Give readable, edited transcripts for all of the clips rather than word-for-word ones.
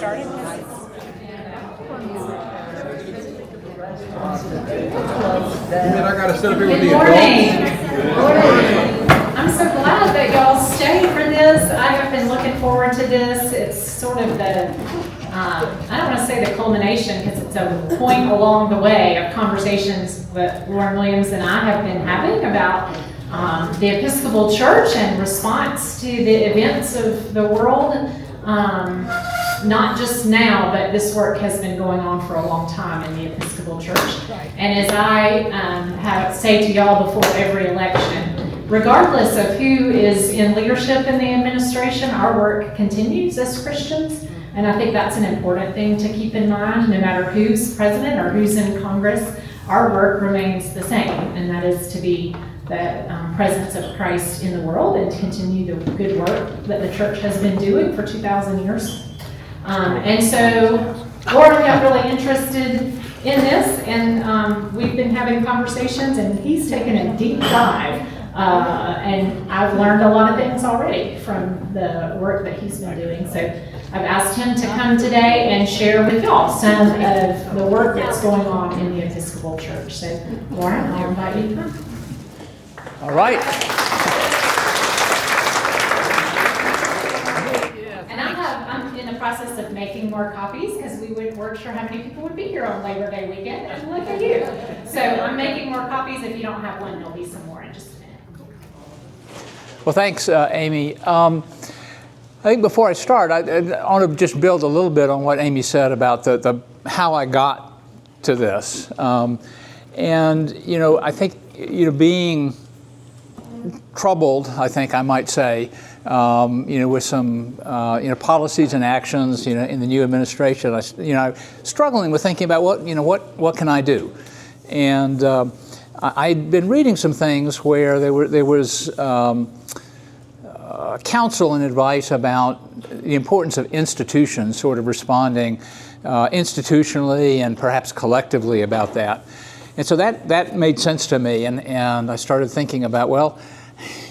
started? I got to sit up here with Good the morning. adults. I'm so glad that y'all stayed for this. I have been looking forward to this. It's sort of the, I don't want to say the culmination because it's a point along the way of conversations that Lauren Williams and I have been having about the Episcopal Church and response to the events of the world. Not just now, but this work has been going on for a long time in the Episcopal Church. And as I say to y'all before every election, regardless of who is in leadership in the administration, our work continues as Christians. And I think that's an important thing to keep in mind. No matter who's president or who's in Congress, our work remains the same. And that is to be the presence of Christ in the world and to continue the good work that the church has been doing for 2,000 years. And so Lauren got really interested in this, and we've been having conversations, and he's taken a deep dive. And I've learned a lot of things already from the work that he's been doing. So I've asked him to come today and share with y'all some of the work that's going on in the Episcopal Church. So Lauren, I'll invite you to come. All right. And I'm in the process of making more copies because we weren't sure how many people would be here on Labor Day weekend. And look at you. So I'm making more copies. If you don't have one, there'll be some more in just a minute. Well, thanks, Amy. I think before I start, I want to just build a little bit on what Amy said about the how I got to this. And, I think, being troubled, I think I might say, with some, policies and actions, in the new administration. Struggling with thinking about what can I do, and I'd been reading some things where there was counsel and advice about the importance of institutions sort of responding institutionally and perhaps collectively about that. And so that made sense to me, and I started thinking about, well,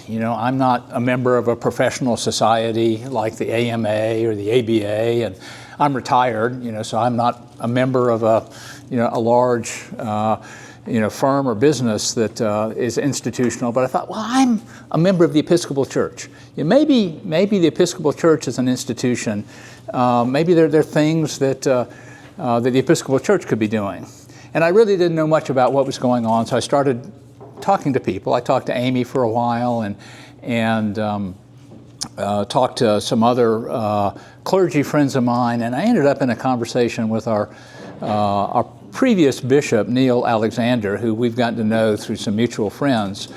I'm not a member of a professional society like the AMA or the ABA, and I'm retired, so I'm not a member of a large, firm or business that is institutional. But I thought, well, I'm a member of the Episcopal Church. Maybe the Episcopal Church is an institution. Maybe there are things that the Episcopal Church could be doing. And I really didn't know much about what was going on, so I started talking to people. I talked to Amy for a while and talked to some other clergy friends of mine, and I ended up in a conversation with our previous bishop, Neil Alexander, who we've gotten to know through some mutual friends.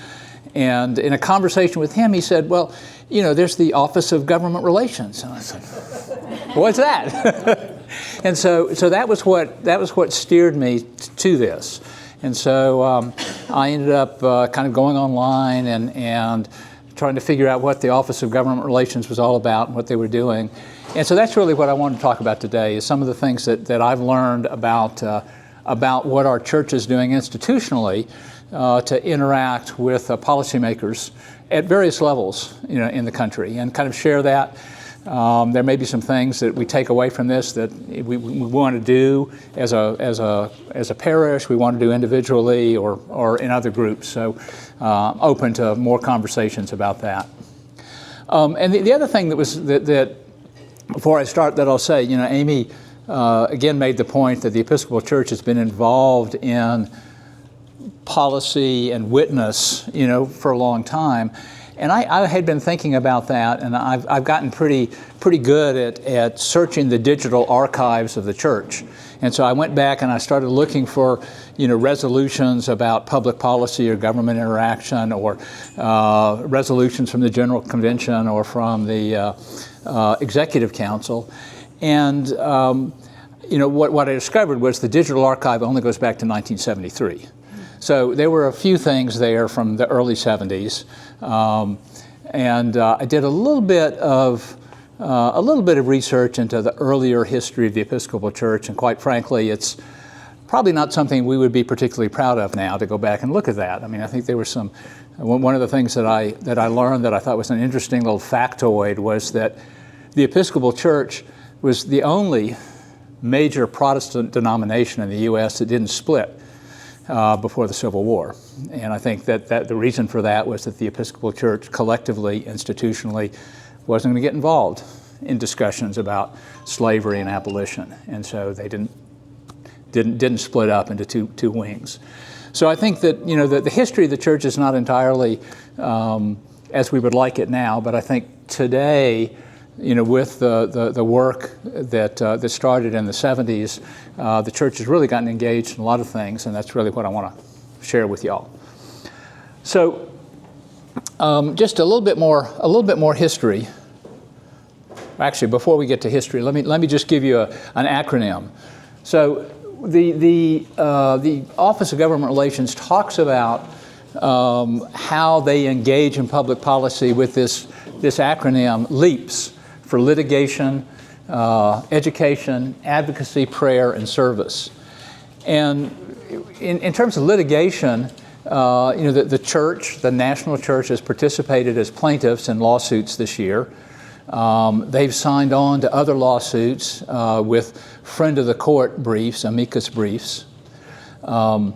And in a conversation with him, he said, well, there's the Office of Government Relations. And I said, what's that? And so that was what steered me to this. And so I ended up kind of going online and trying to figure out what the Office of Government Relations was all about and what they were doing. And so that's really what I wanted to talk about today, is some of the things that I've learned about what our church is doing institutionally to interact with policymakers at various levels, in the country, and kind of share that. There may be some things that we take away from this that we want to do as a parish, we want to do individually or in other groups. So open to more conversations about that. And the other thing that before I start that I'll say, Amy again made the point that the Episcopal Church has been involved in policy and witness, for a long time. And I had been thinking about that, and I've gotten pretty good at searching the digital archives of the church. And so I went back and I started looking for, resolutions about public policy or government interaction, or resolutions from the General Convention or from the Executive Council. And what I discovered was the digital archive only goes back to 1973. So there were a few things there from the early 70s, and I did a little bit of research into the earlier history of the Episcopal Church, and quite frankly, it's probably not something we would be particularly proud of now to go back and look at that. I mean, I think there was one of the things that I learned that I thought was an interesting little factoid was that the Episcopal Church was the only major Protestant denomination in the U.S. that didn't split before the Civil War. And I think that the reason for that was that the Episcopal Church collectively, institutionally, wasn't going to get involved in discussions about slavery and abolition. And so they didn't split up into two wings. So I think that, you know, the history of the church is not entirely as we would like it now, but I think today, you know, with the work that started in the 70s, the church has really gotten engaged in a lot of things, and that's really what I want to share with y'all. So, just a little bit more history. Actually, before we get to history, let me just give you an acronym. So, the Office of Government Relations talks about how they engage in public policy with this acronym LEAPS, for litigation, education, advocacy, prayer, and service. And in terms of litigation, you know, the church, the national church, has participated as plaintiffs in lawsuits this year. They've signed on to other lawsuits with friend of the court briefs, amicus briefs. In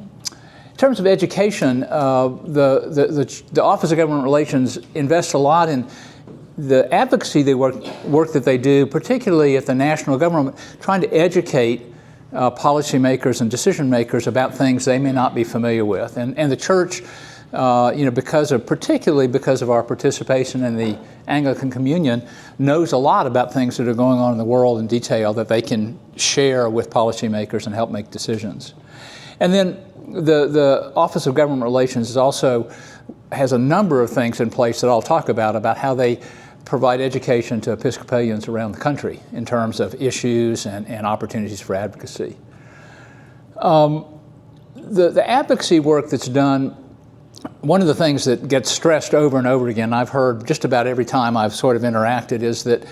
terms of education, the Office of Government Relations invests a lot in the advocacy work that they do, particularly at the national government, trying to educate policymakers and decision makers about things they may not be familiar with. And the church, you know, particularly because of our participation in the Anglican Communion, knows a lot about things that are going on in the world in detail that they can share with policymakers and help make decisions. And then the Office of Government Relations has a number of things in place that I'll talk about how they provide education to Episcopalians around the country in terms of issues and opportunities for advocacy. The advocacy work that's done, one of the things that gets stressed over and over again, I've heard just about every time I've sort of interacted, is that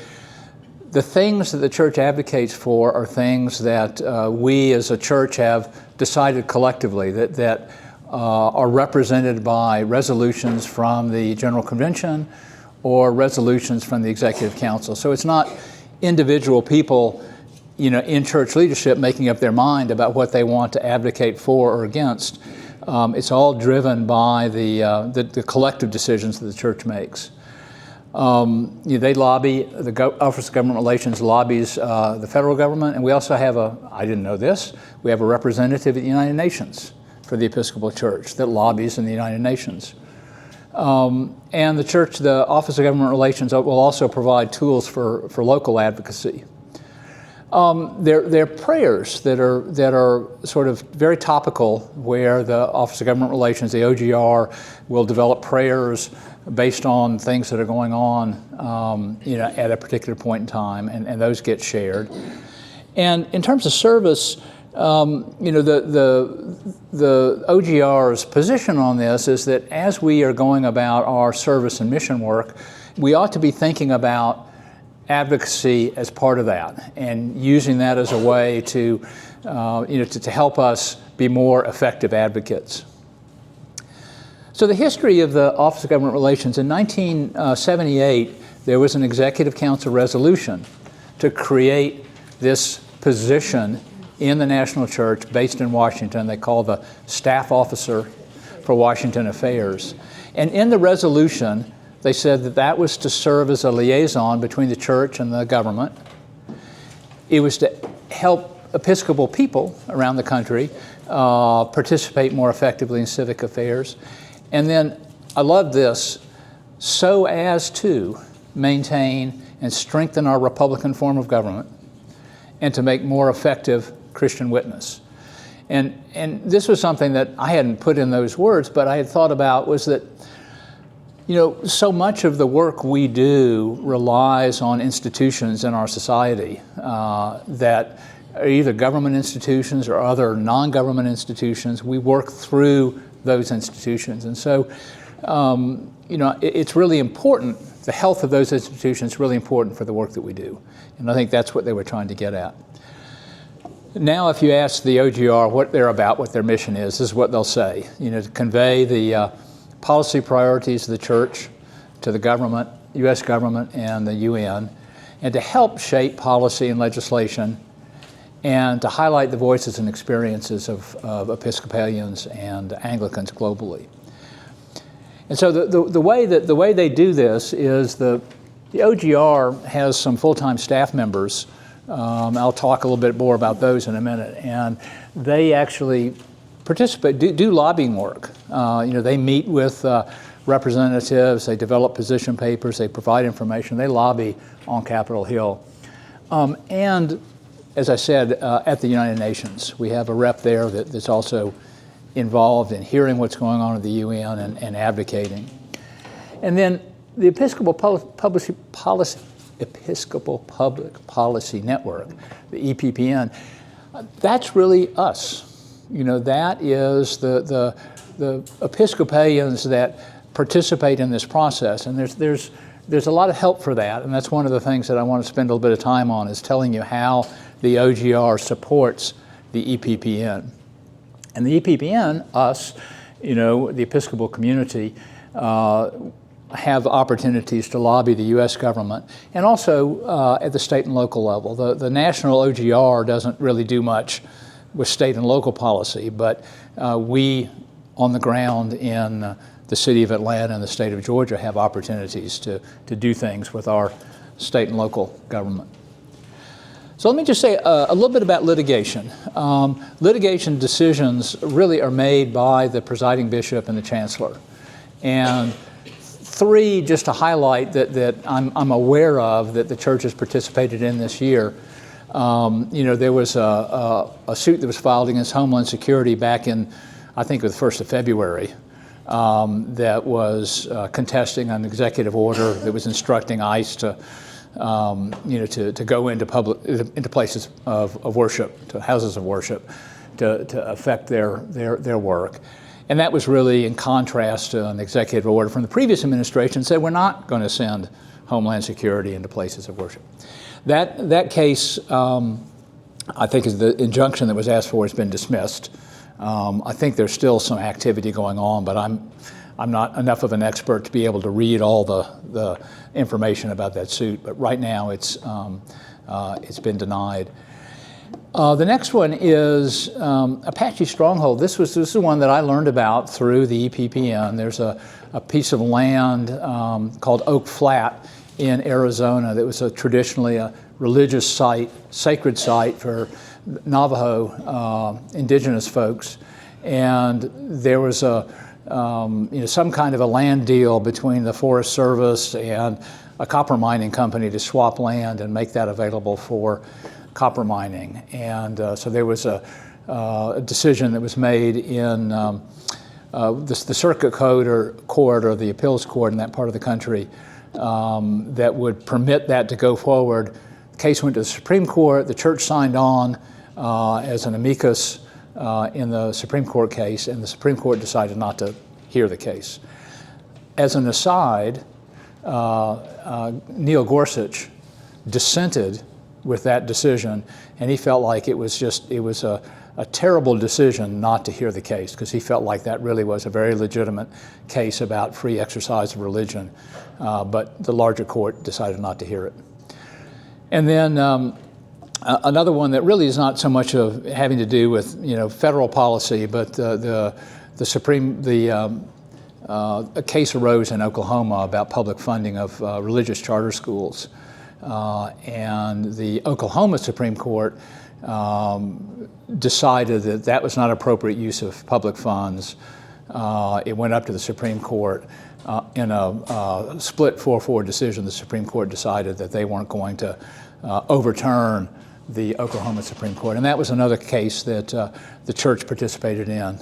the things that the church advocates for are things that we as a church have decided collectively that are represented by resolutions from the General Convention or resolutions from the Executive Council. So it's not individual people, you know, in church leadership making up their mind about what they want to advocate for or against. It's all driven by the collective decisions that the church makes. You know, they lobby, the Office of Government Relations lobbies the federal government, and we also have I didn't know this, we have a representative at the United Nations for the Episcopal Church that lobbies in the United Nations. And the Office of Government Relations will also provide tools for local advocacy. There are prayers that are sort of very topical, where the Office of Government Relations, the OGR, will develop prayers based on things that are going on, you know, at a particular point in time, and those get shared. And in terms of service, you know, the OGR's position on this is that as we are going about our service and mission work, we ought to be thinking about advocacy as part of that, and using that as a way to, you know, to help us be more effective advocates. So the history of the Office of Government Relations: in 1978, there was an Executive Council resolution to create this position in the National Church based in Washington. They call the Staff Officer for Washington Affairs. And in the resolution, they said that was to serve as a liaison between the church and the government. It was to help Episcopal people around the country participate more effectively in civic affairs. And then, I love this, so as to maintain and strengthen our Republican form of government and to make more effective Christian witness. And this was something that I hadn't put in those words, but I had thought about, was that, you know, so much of the work we do relies on institutions in our society that are either government institutions or other non-government institutions. We work through those institutions. And so, you know, it's really important. The health of those institutions is really important for the work that we do. And I think that's what they were trying to get at. Now, if you ask the OGR what they're about, what their mission is, this is what they'll say. You know, to convey the policy priorities of the church to the government, U.S. government, and the UN, and to help shape policy and legislation, and to highlight the voices and experiences of Episcopalians and Anglicans globally. And so the way they do this is the OGR has some full-time staff members. I'll talk a little bit more about those in a minute, and they actually participate, do lobbying work. They meet with representatives, they develop position papers, they provide information, they lobby on Capitol Hill. And as I said, at the United Nations, we have a rep there that's also involved in hearing what's going on at the UN and advocating. And then the Episcopal Public Policy Network, the EPPN, that's really us. That is the Episcopalians that participate in this process, and there's a lot of help for that, and that's one of the things that I want to spend a little bit of time on, is telling you how the OGR supports the EPPN. And the EPPN, us, the Episcopal community, have opportunities to lobby the U.S. government, and also at the state and local level. The national OGR doesn't really do much with state and local policy, but we on the ground in the city of Atlanta and the state of Georgia have opportunities to do things with our state and local government. So let me just say a little bit about litigation. Litigation decisions really are made by the presiding bishop and the chancellor. And three, just to highlight that I'm aware of that the church has participated in this year. There was a suit that was filed against Homeland Security back in, I think it was the 1st of February, that was contesting an executive order that was instructing ICE to go into places of worship, to houses of worship, to affect their work. And that was really in contrast to an executive order from the previous administration that said we're not going to send Homeland Security into places of worship. That case, I think, is the injunction that was asked for has been dismissed. I think there's still some activity going on, but I'm not enough of an expert to be able to read all the information about that suit. But right now, it's been denied. The next one is Apache Stronghold. This is one that I learned about through the EPPN. There's a piece of land called Oak Flat in Arizona that was traditionally a religious site, sacred site for Navajo indigenous folks, and there was some kind of a land deal between the Forest Service and a copper mining company to swap land and make that available for copper mining. And so there was a decision that was made in the circuit court or the appeals court in that part of the country that would permit that to go forward. The case went to the Supreme Court. The church signed on as an amicus in the Supreme Court case, and the Supreme Court decided not to hear the case. As an aside, Neil Gorsuch dissented with that decision, and he felt like it was a terrible decision not to hear the case, because he felt like that really was a very legitimate case about free exercise of religion, but the larger court decided not to hear it. And then another one that really is not so much of having to do with federal policy, but a case arose in Oklahoma about public funding of religious charter schools, and the Oklahoma Supreme Court decided that that was not appropriate use of public funds. It went up to the Supreme Court. In a split 4-4 decision, the Supreme Court decided that they weren't going to overturn the Oklahoma Supreme Court, and that was another case that the church participated in.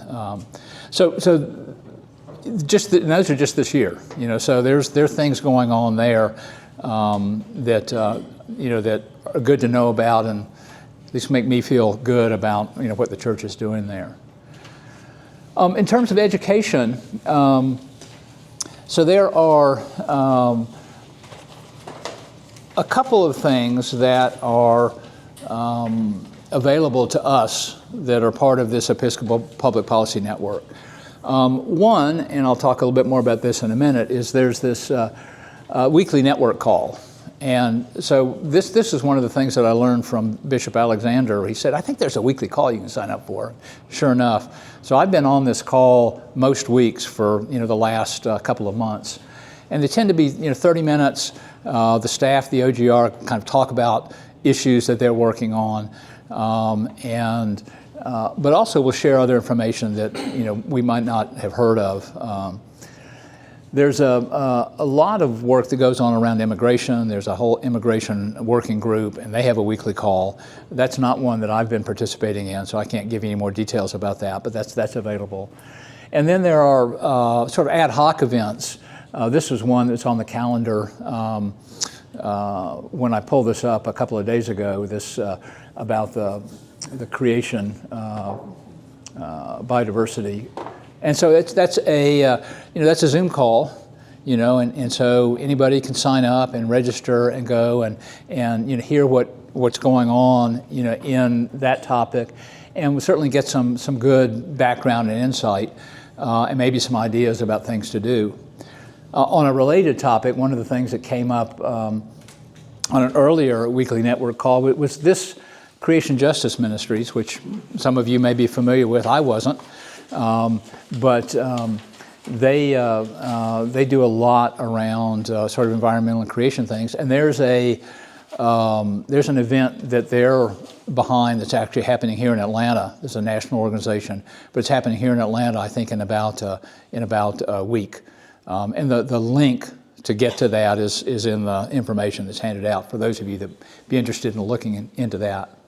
So those are just this year, So there are things going on there that that are good to know about, and at least make me feel good about what the church is doing there. In terms of education, so there are a couple of things that are available to us that are part of this Episcopal Public Policy Network. One, and I'll talk a little bit more about this in a minute, is there's this weekly network call. And so this is one of the things that I learned from Bishop Alexander. He said, I think there's a weekly call you can sign up for. Sure enough. So I've been on this call most weeks for the last couple of months. And they tend to be 30 minutes. The staff, the OGR, kind of talk about issues that they're working on. But also we'll share other information that we might not have heard of. There's a lot of work that goes on around immigration. There's a whole immigration working group, and they have a weekly call. That's not one that I've been participating in, so I can't give you any more details about that, but that's available. And then there are sort of ad hoc events. This was one that's on the calendar when I pulled this up a couple of days ago, this about the creation biodiversity. And so that's a Zoom call, and so anybody can sign up and register and go and hear what's going on in that topic, and we'll certainly get some good background and insight, and maybe some ideas about things to do. On a related topic, one of the things that came up on an earlier weekly network call was this Creation Justice Ministries, which some of you may be familiar with. I wasn't. But they do a lot around sort of environmental and creation things. And there's an event that they're behind that's actually happening here in Atlanta. It's a national organization, but it's happening here in Atlanta, I think, in about a week. And the link to get to that is in the information that's handed out for those of you that be interested in looking into that.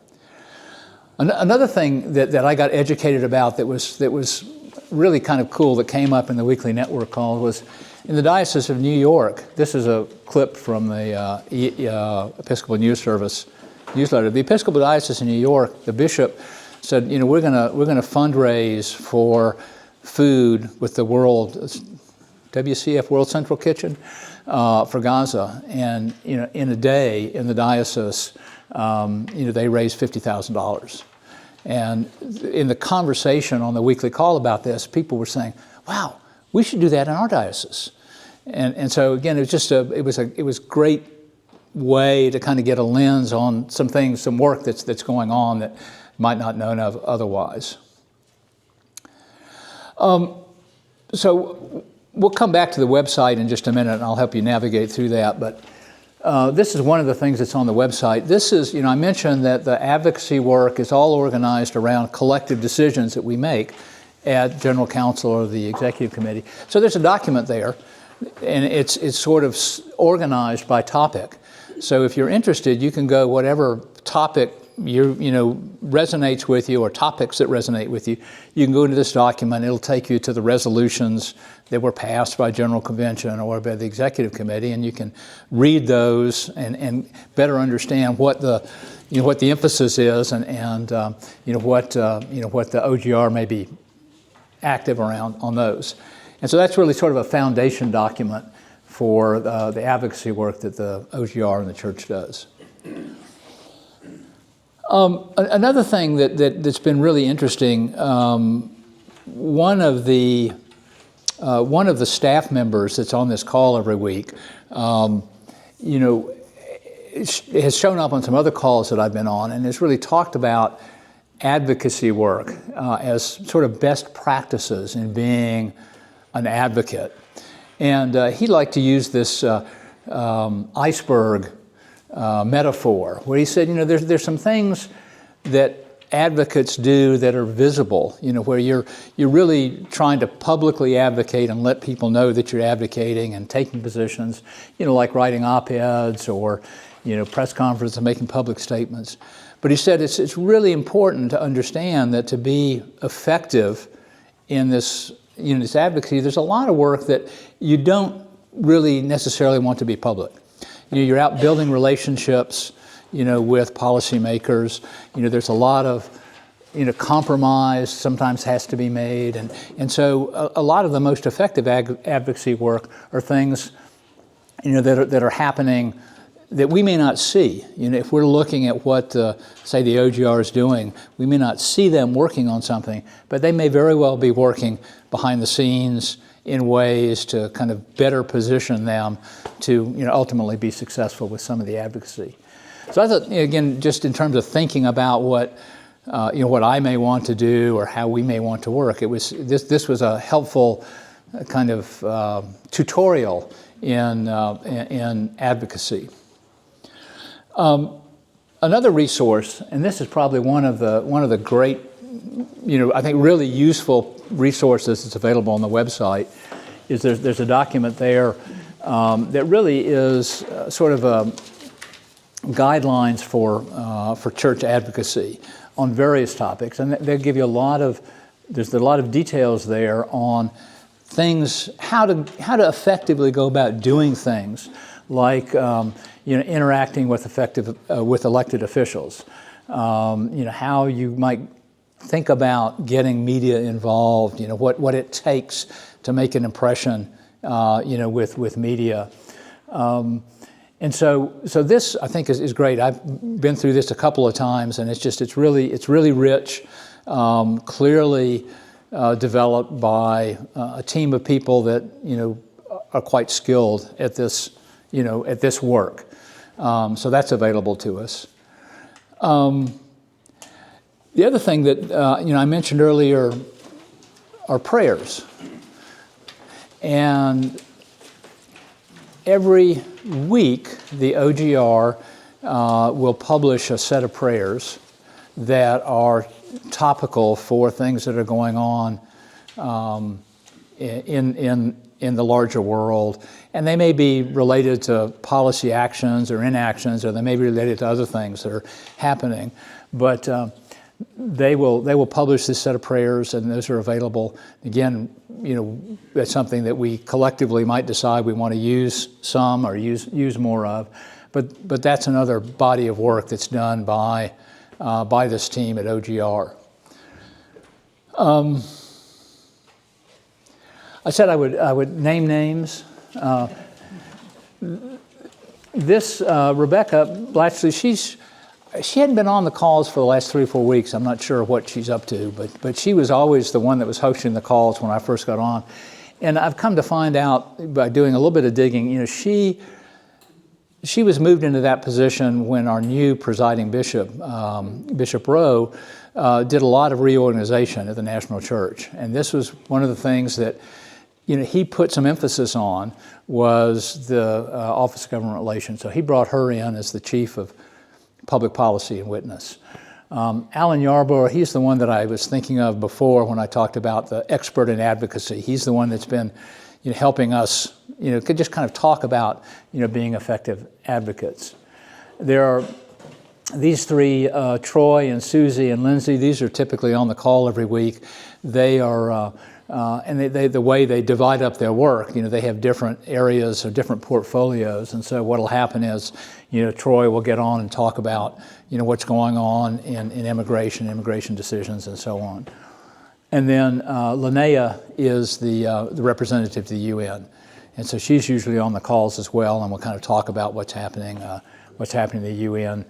Another thing that I got educated about that was really kind of cool that came up in the weekly network call was in the Diocese of New York. This is a clip from the Episcopal News Service newsletter. The Episcopal Diocese of New York, the bishop said, we're gonna fundraise for food with the WCF, World Central Kitchen, for Gaza, and in a day in the diocese. They raised $50,000. And in the conversation on the weekly call about this, people were saying, wow, we should do that in our diocese. And so again, it was great way to kind of get a lens on some things, some work that's going on that might not known of otherwise. So we'll come back to the website in just a minute, and I'll help you navigate through that. But this is one of the things that's on the website. This is, I mentioned that the advocacy work is all organized around collective decisions that we make at General Council or the Executive Committee. So there's a document there, and it's sort of organized by topic. So if you're interested, you can go whatever topic resonates with you, or topics that resonate with you. You can go into this document. It'll take you to the resolutions that were passed by General Convention or by the Executive Committee, and you can read those and better understand what the emphasis is and what the OGR may be active around on those. And so that's really sort of a foundation document for the advocacy work that the OGR and the church does. Another thing that's been really interesting, one of the staff members that's on this call every week, has shown up on some other calls that I've been on, and has really talked about advocacy work as sort of best practices in being an advocate. And he liked to use this iceberg metaphor, where he said, there's some things that advocates do that are visible, where you're really trying to publicly advocate and let people know that you're advocating and taking positions, like writing op-eds or, press conferences and making public statements. But he said it's really important to understand that to be effective in this, this advocacy, there's a lot of work that you don't really necessarily want to be public. You're out building relationships, with policymakers. There's a lot of, compromise sometimes has to be made. And so a lot of the most effective advocacy work are things, that are happening that we may not see. If we're looking at what, say, the OGR is doing, we may not see them working on something, but they may very well be working behind the scenes in ways to kind of better position them to ultimately be successful with some of the advocacy. So I thought, again, just in terms of thinking about what what I may want to do or how we may want to work, this was a helpful kind of tutorial in advocacy. Another resource, and this is probably one of the great, I think really useful resources that's available on the website, is there's a document there that really is sort of guidelines for church advocacy on various topics, and they'll give you there's a lot of details there on things, how to effectively go about doing things like interacting with elected officials, how you might think about getting media involved, what it takes to make an impression, with media. And so this, I think, is great. I've been through this a couple of times, and it's really rich, clearly developed by a team of people that are quite skilled at this work. So that's available to us. The other thing that I mentioned earlier are prayers, and every week, the OGR will publish a set of prayers that are topical for things that are going on in the larger world. And they may be related to policy actions or inactions, or they may be related to other things that are happening. But they will publish this set of prayers, and those are available. Again, that's something that we collectively might decide we want to use some or use more of. But that's another body of work that's done by this team at OGR. I said I would name names. This Rebecca Blatchley, she hadn't been on the calls for the last 3 or 4 weeks. I'm not sure what she's up to, but she was always the one that was hosting the calls when I first got on. And I've come to find out by doing a little bit of digging, she was moved into that position when our new presiding bishop, Bishop Rowe, did a lot of reorganization at the National Church. And this was one of the things that he put some emphasis on, was the Office of Government Relations. So he brought her in as the chief of Public Policy and Witness. Alan Yarborough, he's the one that I was thinking of before when I talked about the expert in advocacy. He's the one that's been helping us, could just kind of talk about, being effective advocates. There are these three, Troy and Susie and Lindsay. These are typically on the call every week. They are, and the way they divide up their work, they have different areas or different portfolios. And so what'll happen is, Troy will get on and talk about, what's going on in immigration decisions, and so on. And then Linnea is the representative to the UN. And so she's usually on the calls as well, and we'll kind of talk about what's happening in the UN.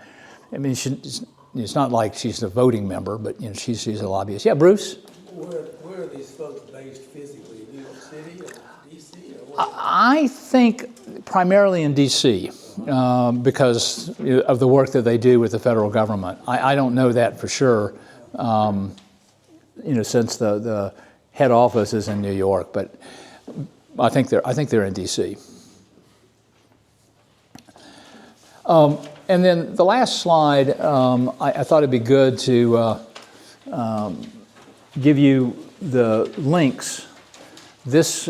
I mean, it's not like she's a voting member, but she's a lobbyist. Yeah, Bruce? Where are these folks based physically? New York City or D.C. or what? I think primarily in D.C. Because of the work that they do with the federal government. I don't know that for sure, since the head office is in New York, but I think they're in D.C. And then the last slide, I thought it'd be good to give you the links. This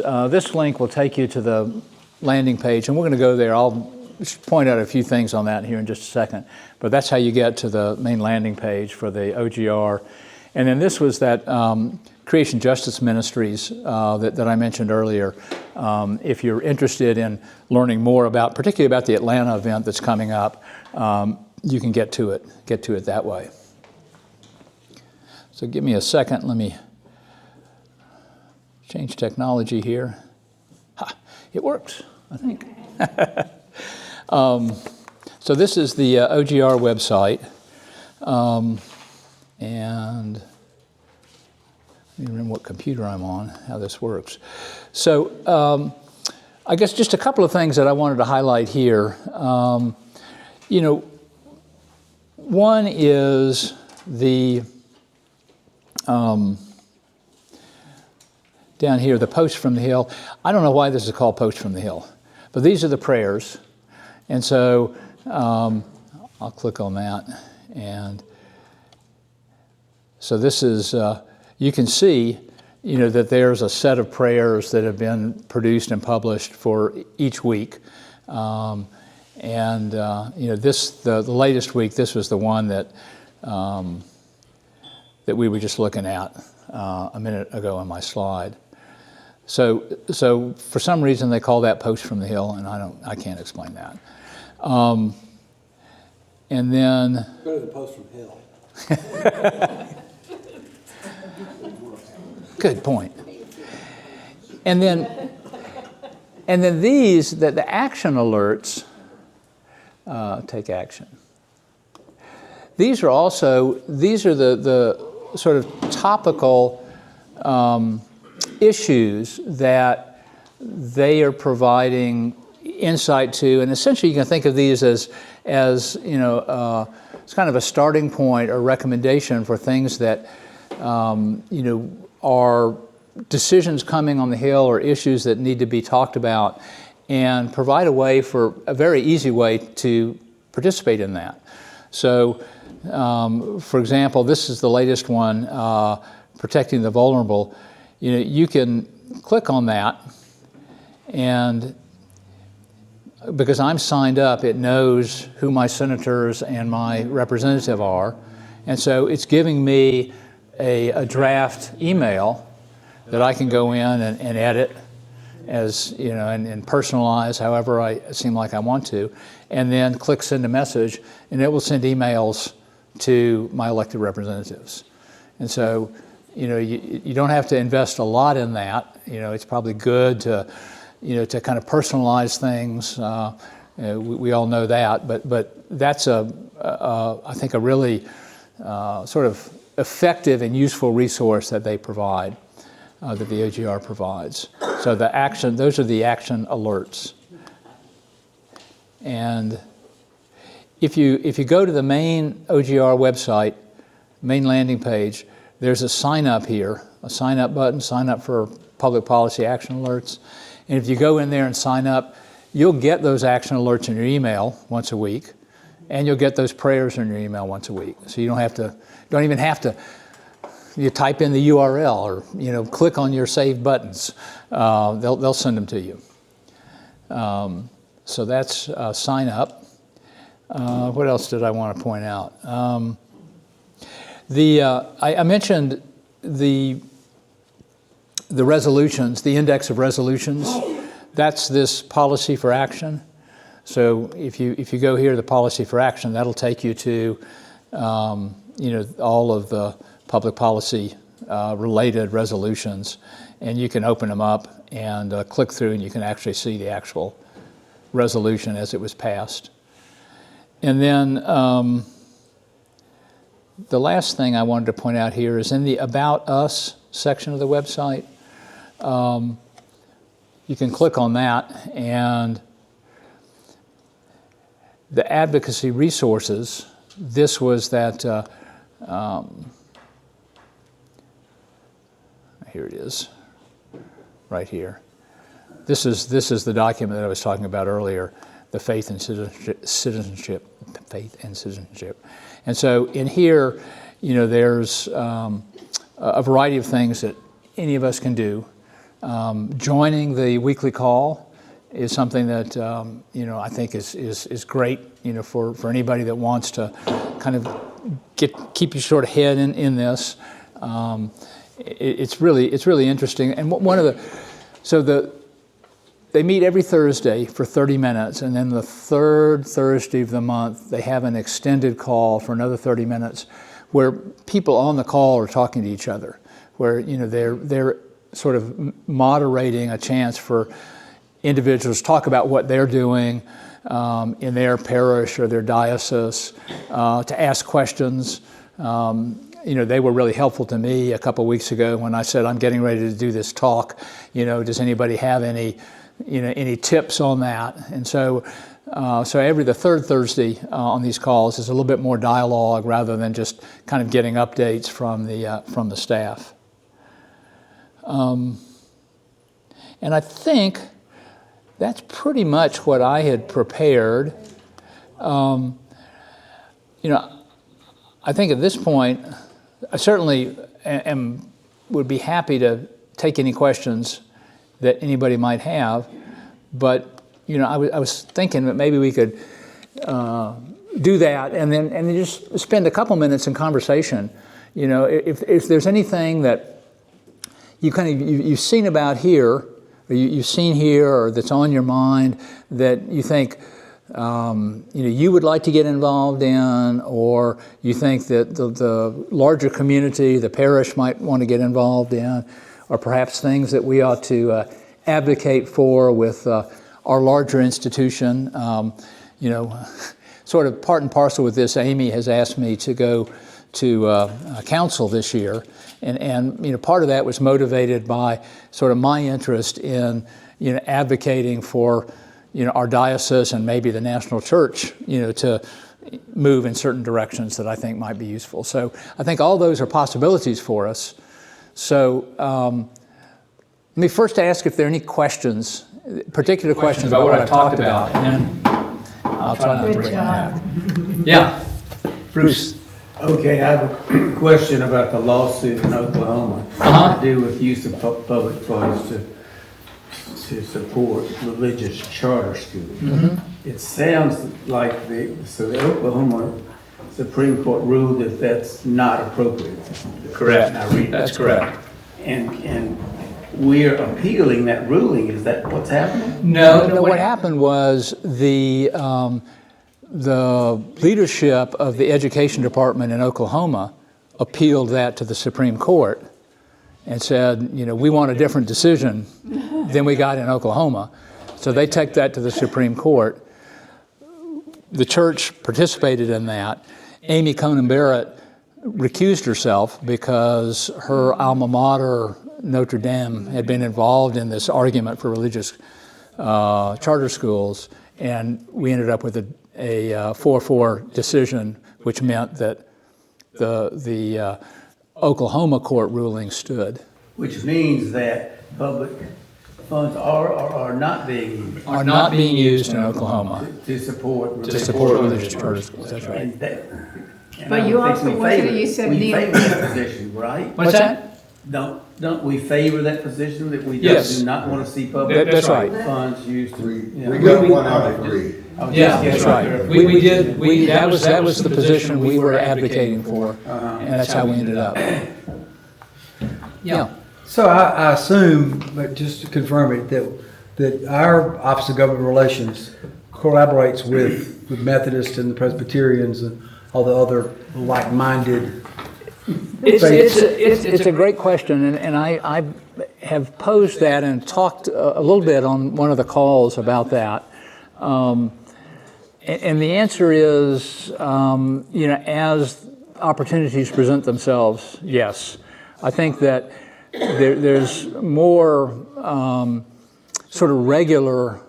link will take you to the landing page, and we're going to go there. I'll just point out a few things on that here in just a second. But that's how you get to the main landing page for the OGR. And then this was that Creation Justice Ministries that I mentioned earlier. If you're interested in learning more about, particularly about the Atlanta event that's coming up, you can get to it that way. So give me a second. Let me change technology here. It works, I think. So this is the OGR website, and don't remember what computer I'm on, how this works. So I guess just a couple of things that I wanted to highlight here. You know, one is the down here, the Post from the Hill. I don't know why this is called Post from the Hill, but these are the prayers. And so I'll click on that. And so this is, you can see, you know, that there's a set of prayers that have been produced and published for each week. You know, the latest week, this was the one that that we were just looking at a minute ago on my slide. So for some reason they call that Post from the Hill, and I can't explain that. And then Go to the Post from Hill. good point. And then these, the action alerts, take action. These are the sort of topical issues that they are providing insight to, and essentially you can think of these as you know, it's kind of a starting point or recommendation for things that you know, are decisions coming on the Hill or issues that need to be talked about, and provide a very easy way to participate in that. So, for example, this is the latest one, Protecting the Vulnerable. You know, you can click on that, and because I'm signed up, it knows who my senators and my representative are, and so it's giving me a draft email that I can go in and edit as, you know, and personalize however I seem like I want to, and then click send a message, and it will send emails to my elected representatives. And so, you know, you don't have to invest a lot in that. You know, it's probably good to, you know, to kind of personalize things. We all know that, but that's I think a really sort of effective and useful resource that they provide, that the OGR provides. So those are the action alerts. And if you go to the main OGR website, main landing page, there's a sign up here, a sign up button, sign up for public policy action alerts. And if you go in there and sign up, you'll get those action alerts in your email once a week, and you'll get those prayers in your email once a week. So you don't even have to you type in the URL or, you know, click on your save buttons. They'll send them to you. So that's sign up. What else did I want to point out? I mentioned the resolutions, the index of resolutions. That's this policy for action. So if you go here to the policy for action, that'll take you to you know, all of the public policy related resolutions, and you can open them up and click through, and you can actually see the actual resolution as it was passed. And then the last thing I wanted to point out here is in the About Us section of the website. You can click on that, and the advocacy resources, this was that, here it is, right here. This is the document that I was talking about earlier, the faith and citizenship. And so in here, you know, there's a variety of things that any of us can do. Joining the weekly call is something that you know, I think is great, you know, for anybody that wants to kind of keep your sort of head in this. It's really interesting. And they meet every Thursday for 30 minutes, and then the third Thursday of the month they have an extended call for another 30 minutes, where people on the call are talking to each other, where, you know, they're sort of moderating a chance for individuals to talk about what they're doing in their parish or their diocese, to ask questions, they were really helpful to me a couple weeks ago when I said I'm getting ready to do this talk. Does anybody have any tips on that? And so the third Thursday on these calls is a little bit more dialogue rather than just kind of getting updates from the staff. And I think that's pretty much what I had prepared. I think at this point, I certainly would be happy to take any questions that anybody might have, but I was thinking that maybe we could do that and then just spend a couple minutes in conversation. If there's anything that you've seen about here, or you've seen here, or that's on your mind that you think you would like to get involved in, or you think that the larger community, the parish, might want to get involved in, or perhaps things that we ought to advocate for with our larger institution. Sort of part and parcel with this, Amy has asked me to go to council this year, and part of that was motivated by sort of my interest in advocating for our diocese and maybe the national church to move in certain directions that I think might be useful. So I think all those are possibilities for us. So let me first ask if there are any questions, particular questions about what I've talked about, and then I'll try not to bring that. Yeah, Bruce. Okay, I have a question about the lawsuit in Oklahoma to do with use of public funds to support religious charter schools. Mm-hmm. It sounds like the Oklahoma Supreme Court ruled that that's not appropriate. Correct. That's correct. And we're appealing that ruling. Is that what's happening? No, what happened was the leadership of the education department in Oklahoma appealed that to the Supreme Court and said, we want a different decision than we got in Oklahoma. So they take that to the Supreme Court. The church participated in that. Amy Coney Barrett recused herself because her alma mater, Notre Dame, had been involved in this argument for religious charter schools, and we ended up with a 4-4 decision, which meant that the Oklahoma court ruling stood. Which means that public funds are not being used in Oklahoma to support religious charter schools. That's right. But you also wanted, you said we favor that position, right? What's that? Don't we favor that position that we Yes. do not want to see public That's right. funds used to? We got one out of three. Yeah, that's right. We did. That was the position we were advocating for, and that's how we ended up. Yeah. So I assume, but just to confirm it, that our Office of Government Relations collaborates with Methodists and the Presbyterians and all the other like-minded. It's a great question, and I have posed that and talked a little bit on one of the calls about that. And the answer is, as opportunities present themselves, yes. I think that there's more sort of regular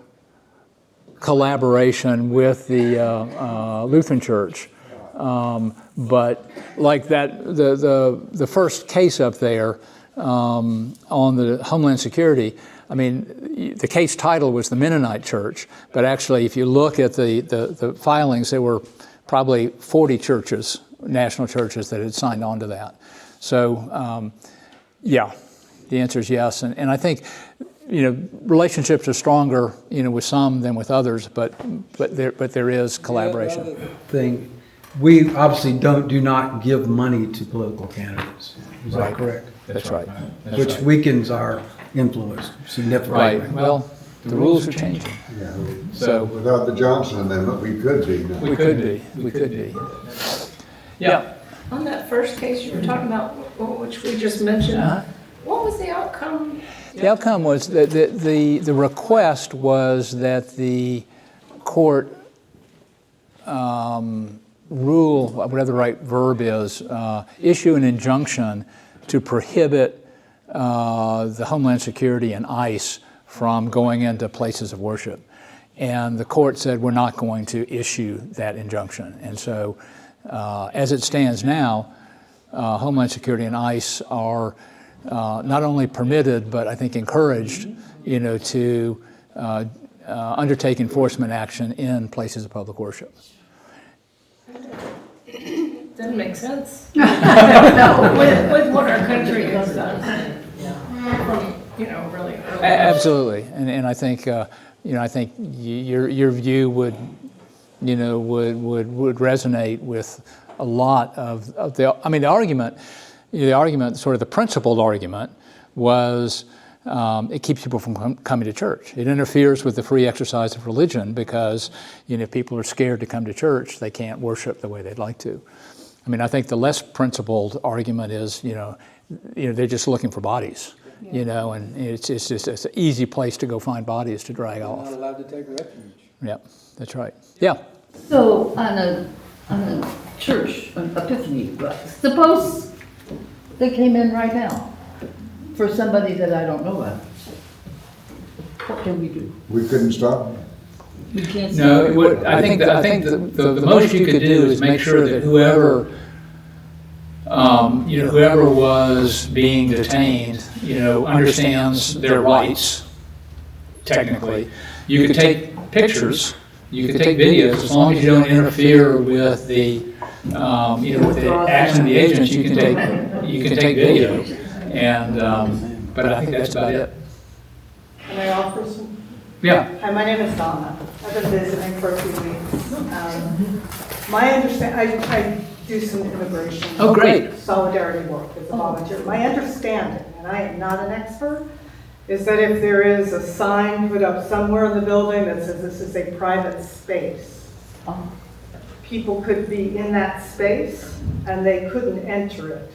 collaboration with the Lutheran Church. But like that, the first case up there on the Homeland Security, I mean, the case title was the Mennonite Church, but actually if you look at the filings, there were probably 40 churches, national churches, that had signed on to that. So, yeah, the answer is yes. And I think, relationships are stronger, with some than with others, but there is collaboration. The other thing, we obviously do not give money to political candidates. Is that correct? That's right. Which weakens our influence significantly. Right. Well, the rules are changing. Yeah. So Without the Johnson Amendment, we could be. now. we could be. Yeah. on that first case you were talking about, which we just mentioned, what was the outcome? The outcome was that the request was that the court rule, whatever the right verb is, issue an injunction to prohibit the Homeland Security and ICE from going into places of worship. And the court said, we're not going to issue that injunction. And so as it stands now, Homeland Security and ICE are not only permitted, but I think encouraged, to undertake enforcement action in places of public worship. Doesn't make sense. No, with what our country has done. From, really early. Absolutely, and I think I think your view would resonate with a lot of the. I mean, the argument, sort of the principled argument, was it keeps people from coming to church. It interferes with the free exercise of religion because if people are scared to come to church, they can't worship the way they'd like to. I mean, I think the less principled argument is they're just looking for bodies. And it's just it's an easy place to go find bodies to drag off. Not allowed to take refuge. Yeah, that's right. Yeah. So on a church, an epiphany, suppose they came in right now for somebody that I don't know of. What can we do? We couldn't stop them. We can't. No, I think the most you could do is make sure that whoever was being detained, understands their rights. Technically, you could take pictures, you could take videos, as long as you don't interfere with the, with the action of the agents. You can take video, and but I think that's about it. Can I offer some? Yeah. Hi, my name is Donna. I've been visiting for a few weeks. My understanding, I do some immigration. Oh, great. Solidarity work as a volunteer. My understanding, and I am not an expert, is that if there is a sign put up somewhere in the building that says this is a private space, people could be in that space and they couldn't enter it.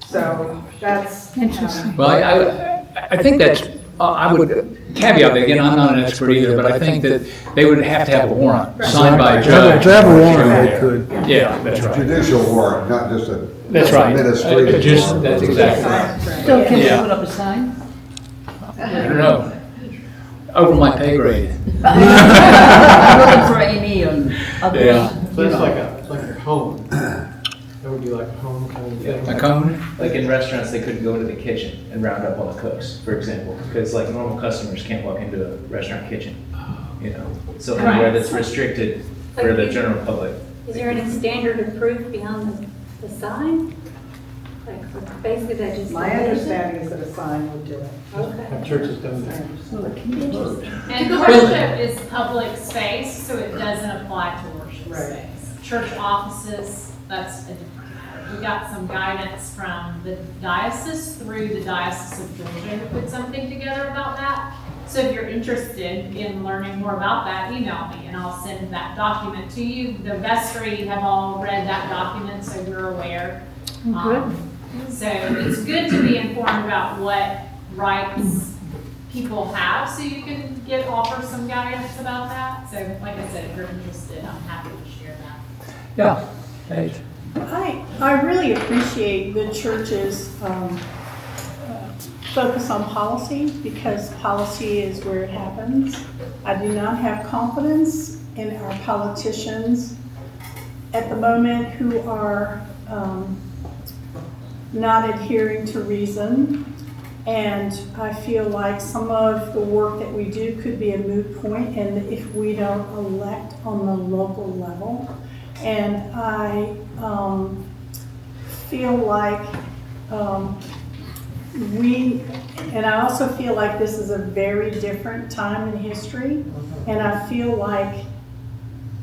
So that's interesting. Well, I think that's, I would caveat that, again, I'm not an expert either, but I think that they would have to have a warrant signed by a judge. To have a warrant, they could. Yeah, that's right. Judicial warrant, not just a That's right. administrative warrant. That's exactly right. So can Yeah. we put up a sign? I don't know. Over my pay grade. I'm looking for Amy and others. Yeah. So that's like a home. That would be like a home kind of thing. A cone? Like in restaurants, they couldn't go into the kitchen and round up all the cooks, for example, because like normal customers can't walk into a restaurant kitchen, So anywhere that's restricted for the general public. Is there any standard of proof beyond the sign? Like basically that just. My understanding is that a sign would do it. Okay. Have churches done that? And worship is public space, so it doesn't apply to worship Right. space. Church offices, that's a different matter. We got some guidance from the diocese through the Diocese of Georgia to put something together about that. So if you're interested in learning more about that, email me and I'll send that document to you. The vestry have all read that document, so you're aware. So it's good to be informed about what rights people have, so you can offer some guidance about that. So like I said, if you're interested, I'm happy to share that. Yeah. Paige. I really appreciate the church's focus on policy, because policy is where it happens. I do not have confidence in our politicians at the moment who are not adhering to reason. And I feel like some of the work that we do could be a moot point, and if we don't elect on the local level. And I feel like and I also feel like this is a very different time in history, and I feel like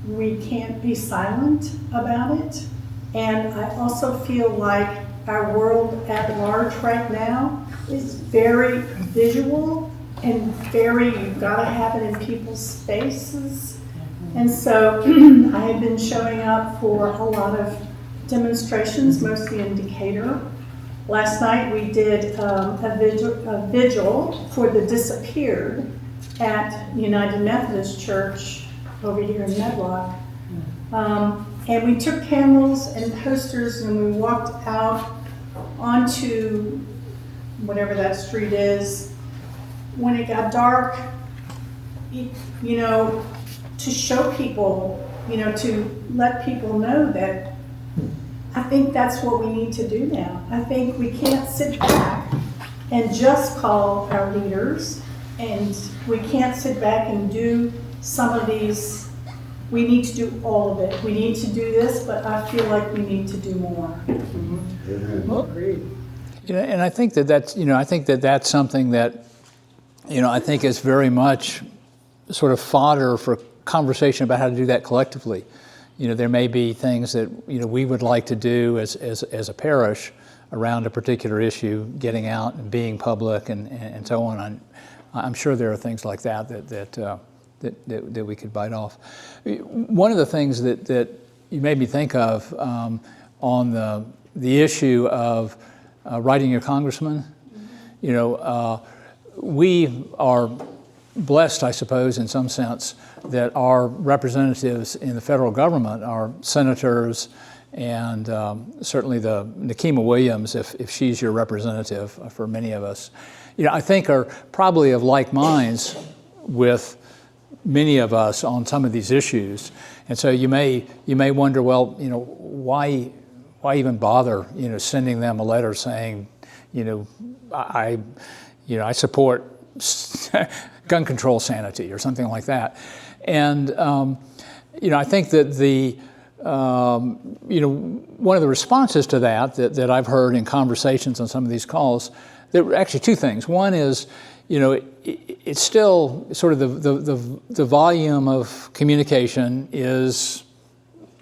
we can't be silent about it. And I also feel like our world at large right now is very visual and very, you've got to have it in people's faces. And so I have been showing up for a lot of demonstrations, mostly in Decatur. Last night we did a vigil for the disappeared at United Methodist Church over here in Medlock. And we took candles and posters and we walked out onto whatever that street is. When it got dark, you know, to show people, you know, to let people know that I think that's what we need to do now. I think we can't sit back and just call our leaders, and we can't sit back and do some of these. We need to do all of it. We need to do this, but I feel like we need to do more. Agreed. You know, and I think that's something that, you know, I think is very much sort of fodder for conversation about how to do that collectively. You know, there may be things that, you know, we would like to do as a parish around a particular issue, getting out and being public and so on. I'm sure there are things like that we could bite off. One of the things that you made me think of on the issue of writing your congressman, you know, we are blessed, I suppose, in some sense, that our representatives in the federal government are senators and certainly the Nikema Williams, if she's your representative for many of us, you know, I think are probably of like minds with many of us on some of these issues. And so you may wonder, well, you know, why even bother, you know, sending them a letter saying, you know, I support gun control sanity or something like that. And, you know, I think that you know, one of the responses to that I've heard in conversations on some of these calls, there were actually two things. One is, you know, it's still sort of the volume of communication is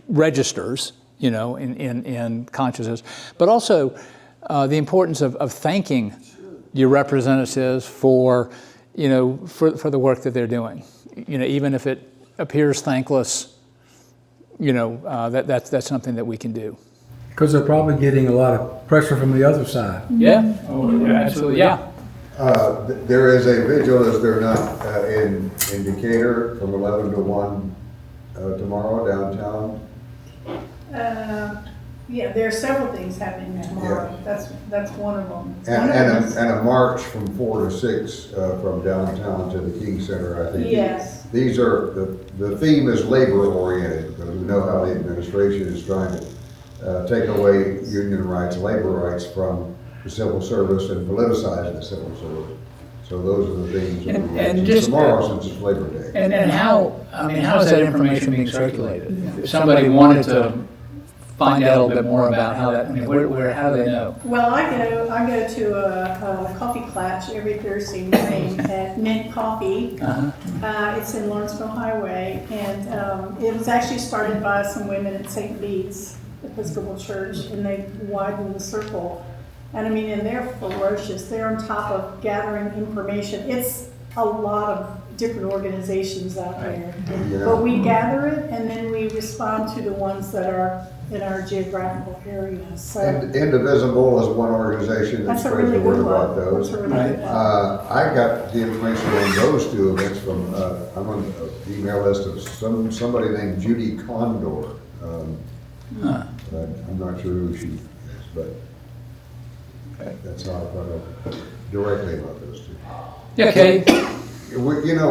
registers, you know, in consciousness, but also the importance of thanking your representatives for, you know, for the work that they're doing. You know, even if it appears thankless, you know, that's something that we can do. Because they're probably getting a lot of pressure from the other side. Yeah, absolutely, yeah. There is a vigil, is there not, in Decatur from 11 to 1 tomorrow downtown? Yeah, there are several things happening tomorrow. Yeah. That's one of them. And a march from 4 to 6 from downtown to the King Center, I think. Yes. These are, the theme is labor oriented, because we know how the administration is trying to take away union rights, labor rights from the civil service and politicize the civil service. So those are the themes that we're and just tomorrow since it's Labor Day. And how is that information being circulated? If somebody wanted to find out a little bit more about how that, I mean, how do they know? Well, I go to a coffee clutch every Thursday morning at Mint Coffee. It's in Lawrenceville Highway, and it was actually started by some women at St. Bede's Episcopal Church, and they widened the circle. And I mean, and they're ferocious. They're on top of gathering information. It's a lot of different organizations out there. Yeah. But we gather it, and then we respond to the ones that are in our geographical area. So Indivisible is one organization that that's a spreads really the word good about one. those. That's a really good one. I got the information on those two events from, I'm on the email list of somebody named Judy Condor. I'm not sure who she is, but that's how I found out directly about those two. Yeah, okay. You know,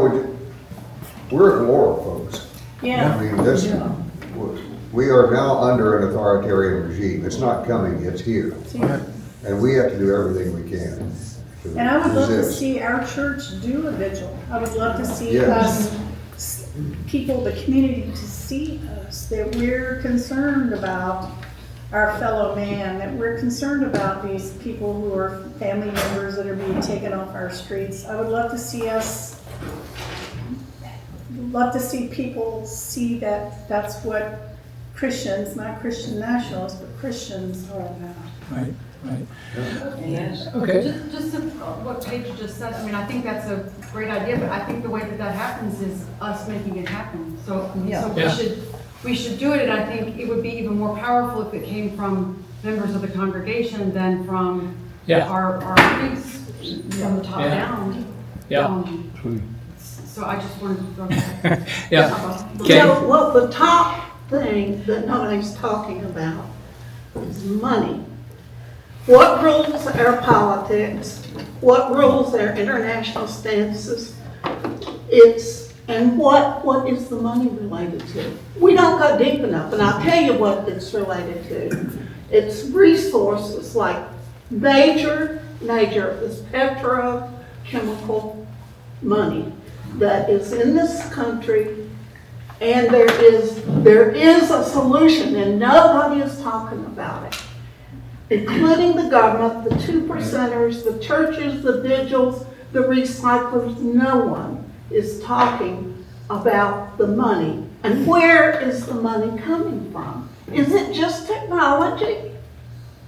we're at war, folks. Yeah. I mean, we are now under an authoritarian regime. It's not coming, it's here. And we have to do everything we can to And I would love to resist. see our church do a vigil. I would love to see Yes. us, people, the community, to see us, that we're concerned about our fellow man, that we're concerned about these people who are family members that are being taken off our streets. I would love to see people see that that's what Christians, not Christian nationalists, but Christians are about. Right. Yes. Okay. Just what Paige just said, I mean, I think that's a great idea, but I think the way that happens is us making it happen. So we should do it, and I think it would be even more powerful if it came from members of the congregation than from our priests, from the top down. Yeah. So I just wanted to throw that. Yeah. You know, well, the top thing that nobody's talking about is money. What rules our politics, what rules our international stances, and what is the money related to? We don't go deep enough, and I'll tell you what it's related to. It's resources like major is petrochemical money that is in this country, and there is a solution, and nobody is talking about it, including the government, the 2%ers, the churches, the vigils, the recyclers. No one is talking about the money. And where is the money coming from? Is it just technology?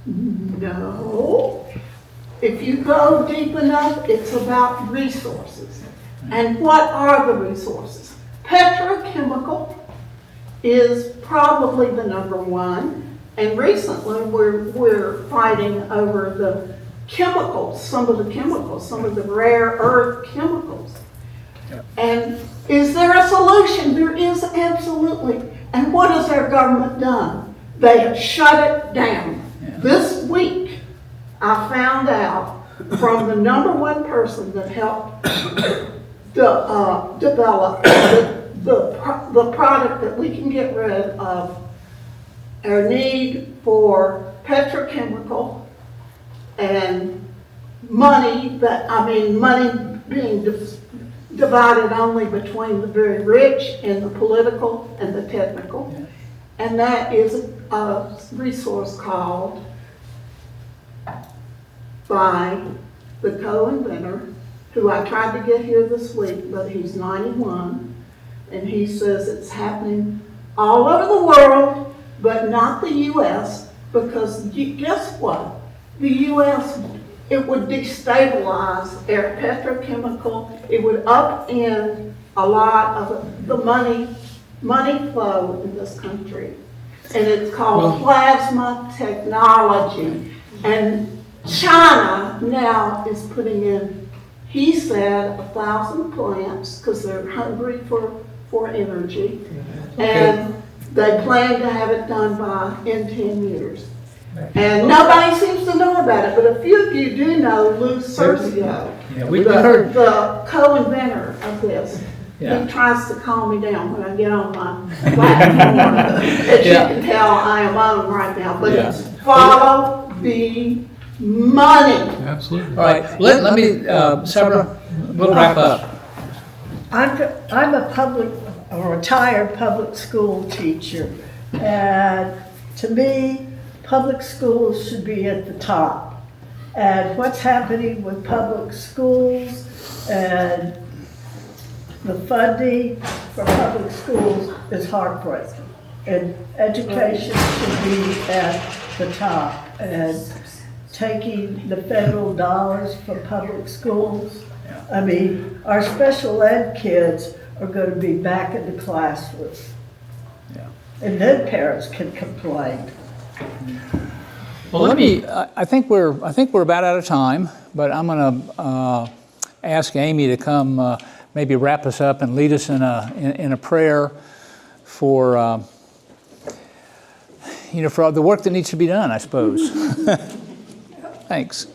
No. If you go deep enough, it's about resources. And what are the resources? Petrochemical is probably the number one. And recently we're fighting over the chemicals, some of the rare earth chemicals. And is there a solution? There is absolutely. And what has our government done? They have shut it down. This week, I found out from the number one person that helped develop the product that we can get rid of our need for petrochemical and money being divided only between the very rich and the political and the technical. And that is a resource called by the co-inventor, who I tried to get here this week, but he's 91, and he says it's happening all over the world, but not the U.S., because guess what? The U.S., it would destabilize our petrochemical, it would upend a lot of the money flow in this country. And it's called plasma technology. And China now is putting in, he said, 1,000 plants, because they're hungry for energy. And they plan to have it done in 10 years. And nobody seems to know about it, but a few of you do know Lou Sergio, the co-inventor of this. Yeah. He tries to calm me down when I get on my platform. As you can tell, I am on right now, but it's follow the money. Absolutely. All right, let me, Sarah, we'll wrap up. I'm a retired public school teacher, and to me, public schools should be at the top. And what's happening with public schools and the funding for public schools is heartbreaking. And education should be at the top. And taking the federal dollars for public schools, I mean, our special ed kids are going to be back in the classroom. And then parents can complain. Well, I think we're about out of time, but I'm going to ask Amy to come maybe wrap us up and lead us in a prayer for for all the work that needs to be done, I suppose. Thanks.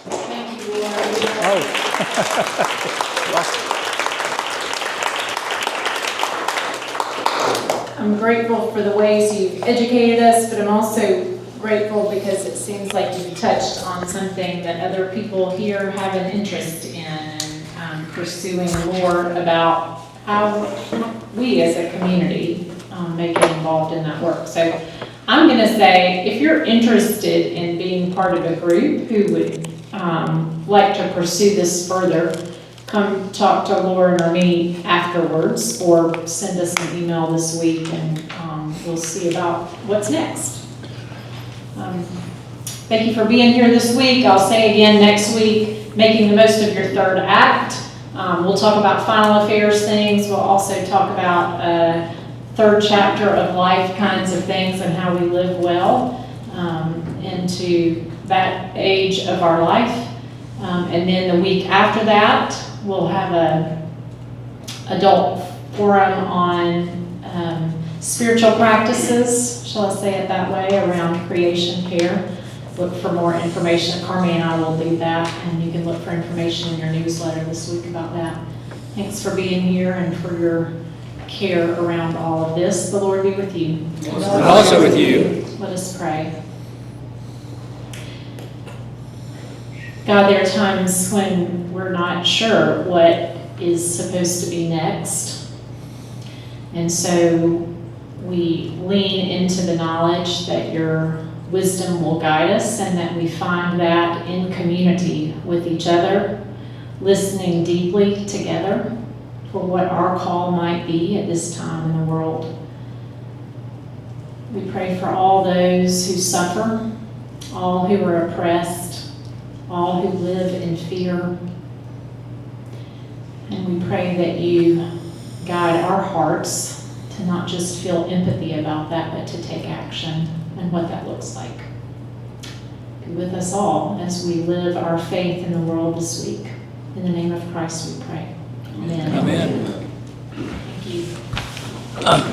Thank you, Lord. I'm grateful for the ways you've educated us, but I'm also grateful because it seems like you've touched on something that other people here have an interest in, and pursuing more about how we as a community may get involved in that work. So I'm going to say, if you're interested in being part of a group who would like to pursue this further, come talk to Lauren or me afterwards, or send us an email this week, and we'll see about what's next. Thank you for being here this week. I'll say again next week, making the most of your third act. We'll talk about final affairs things. We'll also talk about third chapter of life kinds of things and how we live well into that age of our life. And then the week after that, we'll have an adult forum on spiritual practices, shall I say it that way, around creation care. Look for more information. Carmi and I will do that, and you can look for information in your newsletter this week about that. Thanks for being here and for your care around all of this. The Lord be with you. Also with you. Let us pray. God, there are times when we're not sure what is supposed to be next. And so we lean into the knowledge that your wisdom will guide us, and that we find that in community with each other, listening deeply together for what our call might be at this time in the world. We pray for all those who suffer, all who are oppressed, all who live in fear. And we pray that you guide our hearts to not just feel empathy about that, but to take action and what that looks like. Be with us all as we live our faith in the world this week. In the name of Christ we pray. Amen. Amen. Thank you.